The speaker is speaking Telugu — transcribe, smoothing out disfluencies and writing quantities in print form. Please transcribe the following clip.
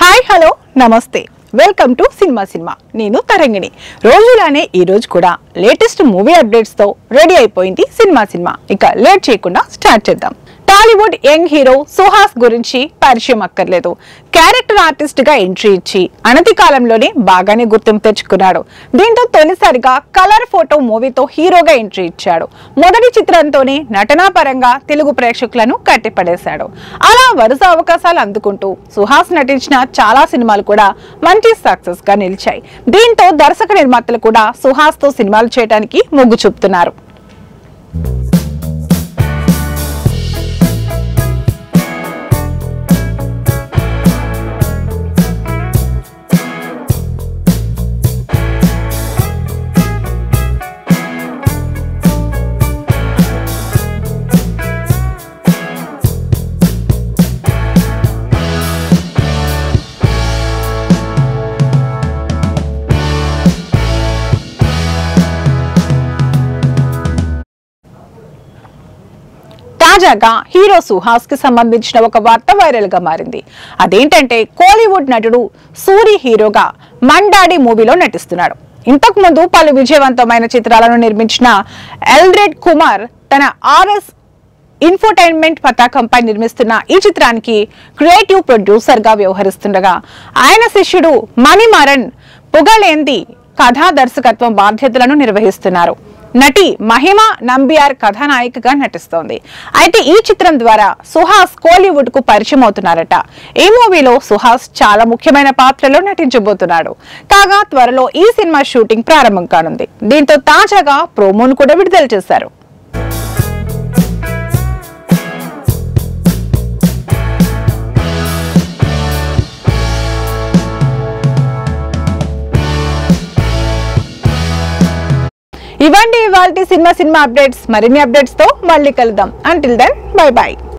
హాయ్ హలో నమస్తే వెల్కమ్ టు సినిమా నేను తరంగిణి రోజులానే ఈ రోజు కూడా లేటెస్ట్ మూవీ అప్డేట్స్ తో రెడీ అయిపోయింది సినిమా ఇక లేట్ చేయకుండా స్టార్ట్ చేద్దాం టాలీవుడ్ యంగ్ హీరో సుహాస్ గురించి పరిచయం అక్కర్లేదు క్యారెక్టర్ ఆర్టిస్ట్ గా ఎంట్రీ ఇచ్చి అనతి కాలంలోనే బాగానే గుర్తింపు తెచ్చుకున్నాడు దీంతో తొలిసారిగా కలర్ ఫోటో మూవీతో హీరోగా ఎంట్రీ ఇచ్చాడు మొదటి చిత్రంతోనే నటనా పరంగా తెలుగు ప్రేక్షకులను కట్టిపడేశాడు అలా వరుస అవకాశాలు అందుకుంటూ సుహాస్ నటించిన చాలా సినిమాలు కూడా మంచి సక్సెస్ గా నిలిచాయి దీంతో దర్శక నిర్మాతలు కూడా సుహాస్ తో సినిమాలు చేయడానికి మొగ్గు చూపుతున్నారు తాజాగా హీరో సుహాస్ కి సంబంధించిన ఒక వార్త వైరల్ గా మారింది అదేంటంటే కోలీవుడ్ నటుడు సూరి హీరోగా మండాడి మూవీలో నటిస్తున్నాడు ఇంతకు ముందు పలు విజయవంతమైన చిత్రాలను నిర్మించిన ఎల్రెడ్ కుమార్ తన ఆర్ఎస్ ఇన్ఫోటైన్మెంట్ పతాకంపై నిర్మిస్తున్న ఈ చిత్రానికి క్రియేటివ్ ప్రొడ్యూసర్ గా వ్యవహరిస్తుండగా ఆయన శిష్యుడు మణిమారన్ పుగలేంది కథా దర్శకత్వం బాధ్యతలను నిర్వహిస్తున్నారు నటి మహిమ నంబియార్ కథానాయికగా నటిస్తోంది అయితే ఈ చిత్రం ద్వారా సుహాస్ కోలీవుడ్ కు పరిచయం అవుతున్నారట ఈ మూవీలో సుహాస్ చాలా ముఖ్యమైన పాత్రలో నటించబోతున్నాడు కాగా త్వరలో ఈ సినిమా షూటింగ్ ప్రారంభం కానుంది దీంతో తాజాగా ప్రోమోను కూడా విడుదల చేశారు ఇవండి ఇవాల్టి సినిమా అప్డేట్స్ మరిన్ని అప్డేట్స్ తో మళ్ళీ కలుద్దాం అంటిల్ దెన్ బై బై